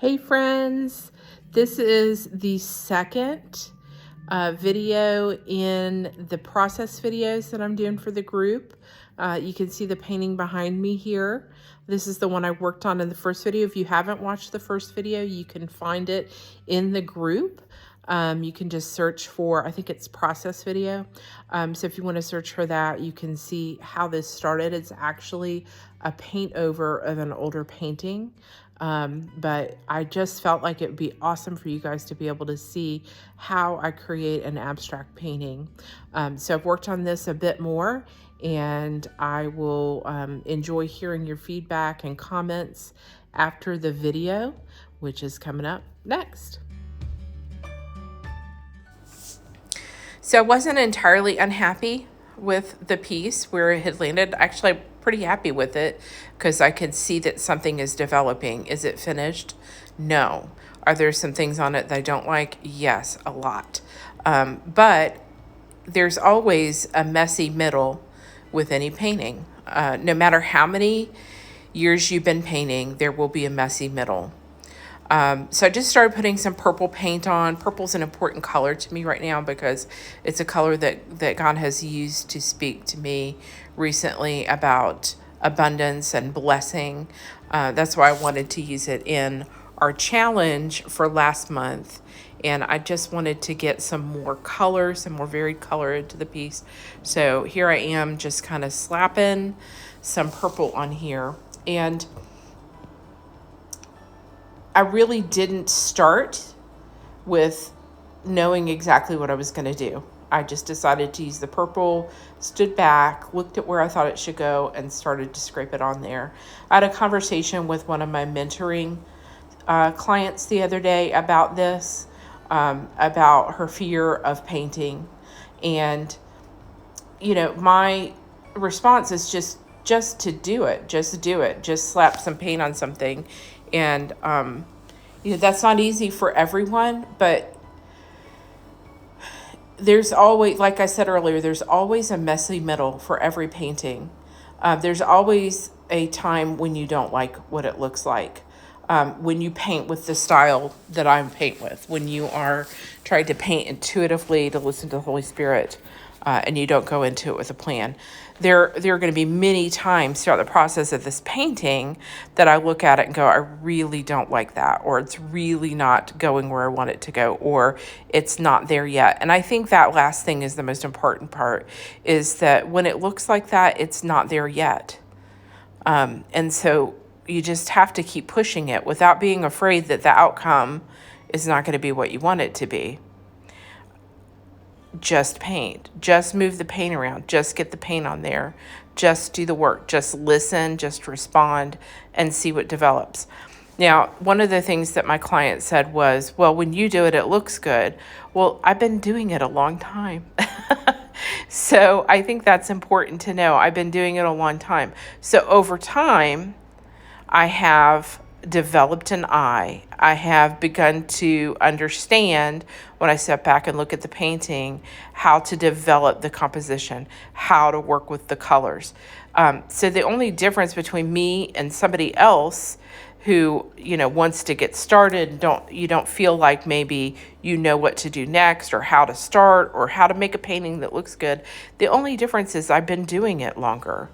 Hey friends, this is the second video in the process videos that I'm doing for the group. You can see the painting behind me here. This is the one I worked on in the first video. If you haven't watched the first video, you can find it in the group. You can just search for, I think it's process video. So if you want to search for that, you can see how this started. It's actually a paint over of an older painting. But I just felt like it would be awesome for you guys to be able to see how I create an abstract painting. So I've worked on this a bit more, and I will enjoy hearing your feedback and comments after the video, which is coming up next. So I wasn't entirely unhappy with the piece where it had landed. Actually, I'm pretty happy with it because I could see that something is developing. Is it finished? No. Are there some things on it that I don't like? Yes, a lot. But there's always a messy middle with any painting. No matter how many years you've been painting, there will be a messy middle. So I just started putting some purple paint on. Purple's an important color to me right now because it's a color that God has used to speak to me recently about abundance and blessing. That's why I wanted to use it in our challenge for last month. And I just wanted to get some more color, some more varied color into the piece. So here I am just kind of slapping some purple on here. And I really didn't start with knowing exactly what I was going to do. I just decided to use the purple, stood back, looked at where I thought it should go, and started to scrape it on there. I had a conversation with one of my mentoring clients the other day about this, about her fear of painting. And, you know, my response is just to do it. Just do it. Just slap some paint on something. And, you know, that's not easy for everyone, but there's always, like I said earlier, there's always a messy middle for every painting. There's always a time when you don't like what it looks like. When you paint with the style that I paint with, when you are trying to paint intuitively to listen to the Holy Spirit, and you don't go into it with a plan. There are going to be many times throughout the process of this painting that I look at it and go, I really don't like that, or it's really not going where I want it to go, or it's not there yet. And I think that last thing is the most important part, is that when it looks like that, it's not there yet. And so you just have to keep pushing it without being afraid that the outcome is not going to be what you want it to be. Just paint, just move the paint around, just get the paint on there, just do the work, just listen, just respond and see what develops. Now, one of the things that my client said was, well, when you do it, it looks good. Well, I've been doing it a long time. So I think that's important to know. I've been doing it a long time. So over time, I have developed an eye. I have begun to understand, when I step back and look at the painting, how to develop the composition, how to work with the colors. So the only difference between me and somebody else who, you know, wants to get started, you don't feel like maybe you know what to do next or how to start or how to make a painting that looks good. The only difference is I've been doing it longer,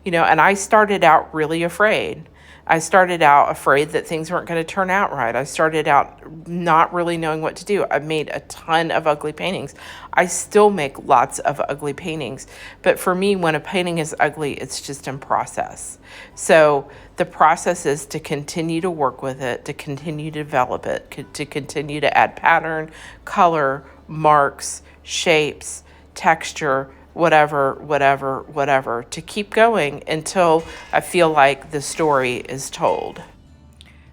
you know, and I started out really afraid. I started out afraid that things weren't going to turn out right. I started out not really knowing what to do. I made a ton of ugly paintings. I still make lots of ugly paintings. But for me, when a painting is ugly, it's just in process. So the process is to continue to work with it, to continue to develop it, to continue to add pattern, color, marks, shapes, texture, whatever, to keep going until I feel like the story is told.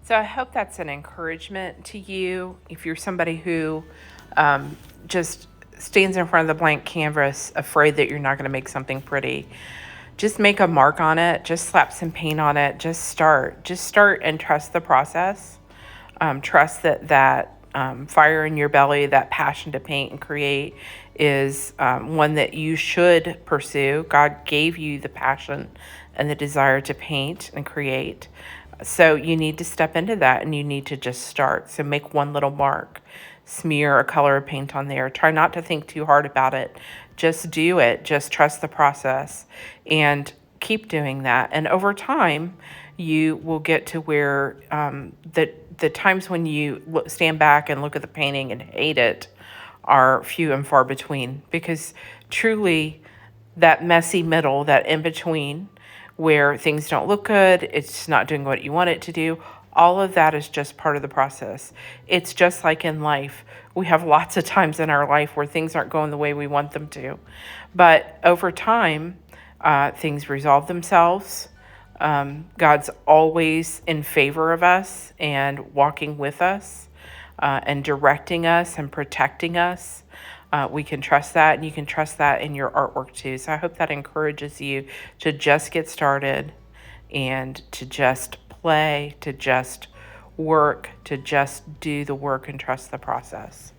So I hope that's an encouragement to you. If you're somebody who just stands in front of the blank canvas, afraid that you're not going to make something pretty, just make a mark on it, just slap some paint on it, just start and trust the process. Trust that fire in your belly, that passion to paint and create, is one that you should pursue. God gave you the passion and the desire to paint and create. So you need to step into that and you need to just start. So make one little mark, smear a color of paint on there. Try not to think too hard about it. Just do it. Just trust the process and keep doing that. And over time, you will get to where the times when you stand back and look at the painting and hate it are few and far between, because truly that messy middle, that in between where things don't look good, it's not doing what you want it to do, all of that is just part of the process. It's just like in life. We have lots of times in our life where things aren't going the way we want them to. But over time, things resolve themselves. God's always in favor of us and walking with us and directing us and protecting us. We can trust that, and you can trust that in your artwork too. So I hope that encourages you to just get started and to just play, to just work, to just do the work and trust the process.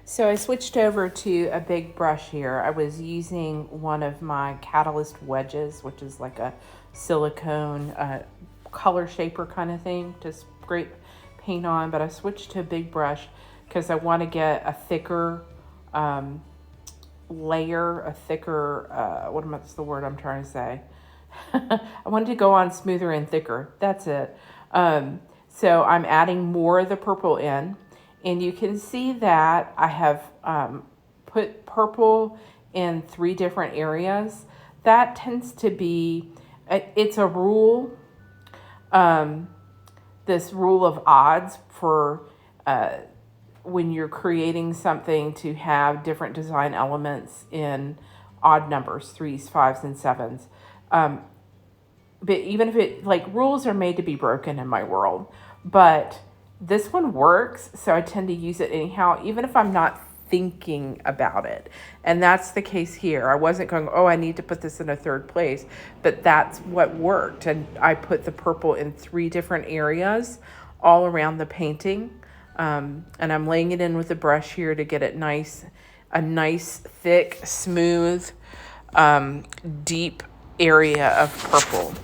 So I switched over to a big brush here. I was using one of my Catalyst wedges, which is like a silicone color shaper kind of thing to scrape paint on, but I switched to a big brush because I want to get a thicker layer, a thicker, what's the word I'm trying to say? I wanted to go on smoother and thicker. That's it. So I'm adding more of the purple in. And you can see that I have put purple in 3 different areas. That tends to be, it's a rule, this rule of odds for when you're creating something to have different design elements in odd numbers, 3s, 5s, and 7s. But even if it, like, rules are made to be broken in my world, but this one works, so I tend to use it anyhow, even if I'm not thinking about it. And that's the case here. I wasn't going, oh, I need to put this in a 3rd place, but that's what worked. And I put the purple in 3 different areas all around the painting. And I'm laying it in with a brush here to get it nice, a nice, thick, smooth, deep area of purple.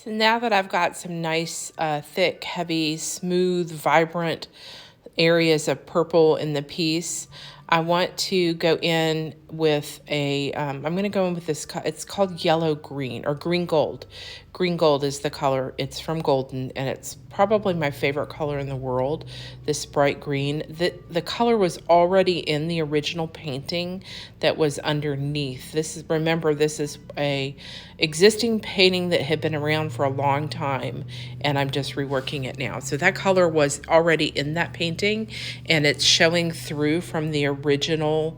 So now that I've got some nice, thick, heavy, smooth, vibrant areas of purple in the piece, I want to go in with I'm going to go in with this, it's called yellow green or green gold. Green gold is the color. It's from Golden, and it's probably my favorite color in the world, this bright green. The color was already in the original painting that was underneath. Remember, this is a existing painting that had been around for a long time, and I'm just reworking it now. So that color was already in that painting, and it's showing through from the original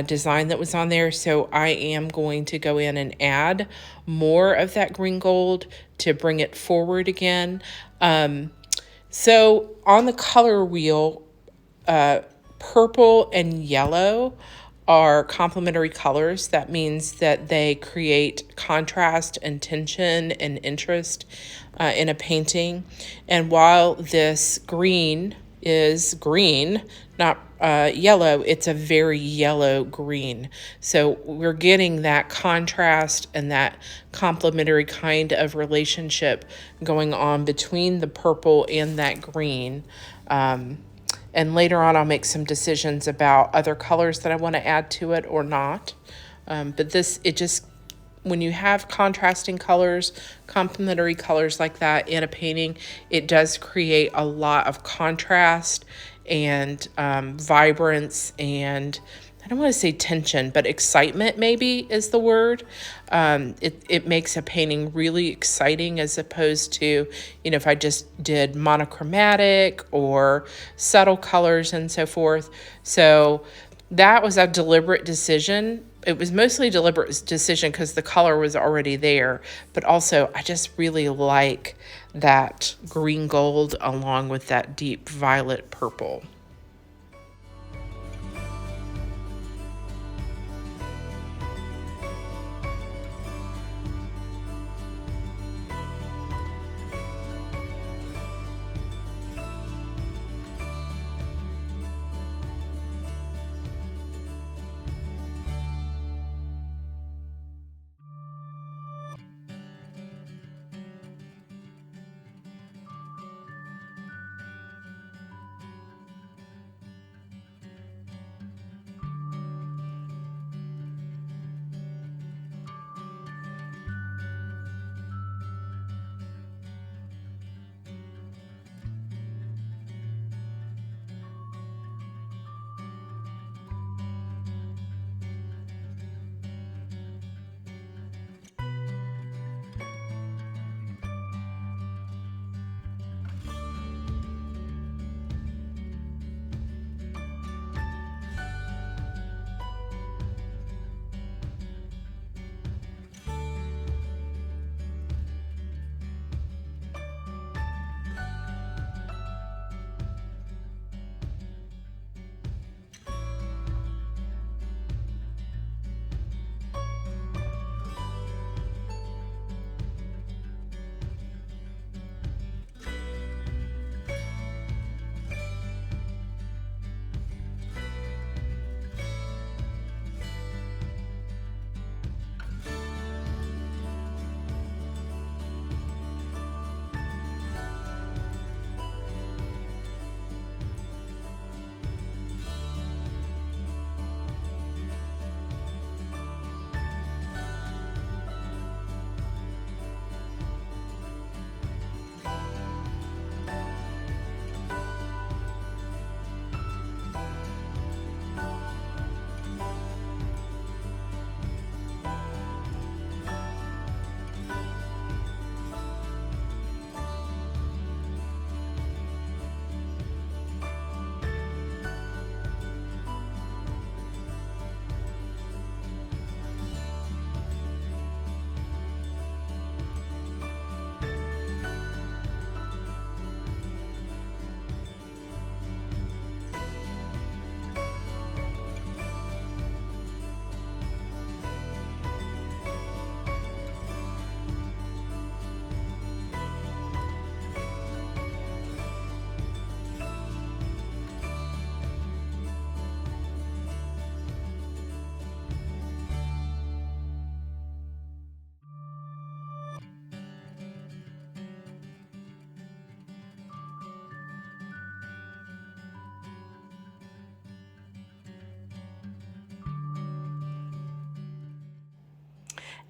design that was on there. So I am going to go in and add more of that green gold to bring it forward again. So on the color wheel, purple and yellow are complementary colors. That means that they create contrast and tension and interest in a painting. And while this green is green, not yellow, it's a very yellow green. So we're getting that contrast and that complementary kind of relationship going on between the purple and that green. And later on, I'll make some decisions about other colors that I want to add to it or not. When you have contrasting colors, complementary colors like that in a painting, it does create a lot of contrast and vibrance, and I don't want to say tension, but excitement maybe is the word. It makes a painting really exciting as opposed to, if I just did monochromatic or subtle colors and so forth. So that was a deliberate decision. It was mostly a deliberate decision because the color was already there, but also I just really like that green gold along with that deep violet purple.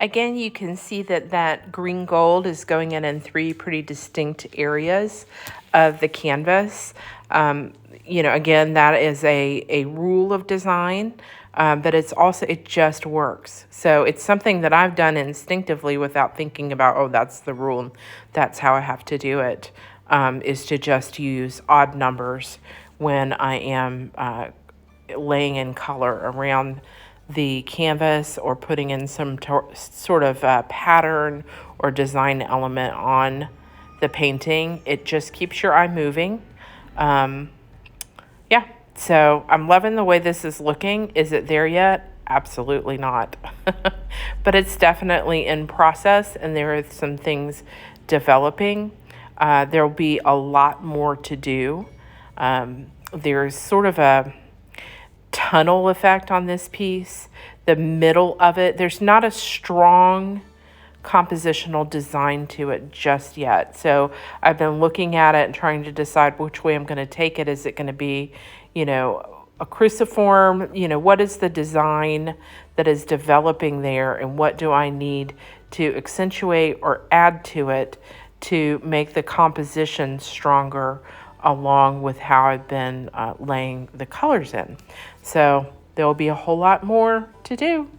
Again, you can see that that green gold is going in 3 pretty distinct areas of the canvas. Again, that is a rule of design, but it's also, it just works. So it's something that I've done instinctively without thinking about, oh, that's the rule, that's how I have to do it, is to just use odd numbers when I am laying in color around the canvas or putting in some sort of pattern or design element on the painting. It just keeps your eye moving. Yeah, so I'm loving the way this is looking. Is it there yet? Absolutely not. But it's definitely in process, and there are some things developing. There'll be a lot more to do. There's sort of a tunnel effect on this piece. The middle of it, there's not a strong compositional design to it just yet. So I've been looking at it and trying to decide which way I'm going to take it. Is it going to be, a cruciform? What is the design that is developing there, and what do I need to accentuate or add to it to make the composition stronger, along with how I've been laying the colors in. So there will be a whole lot more to do.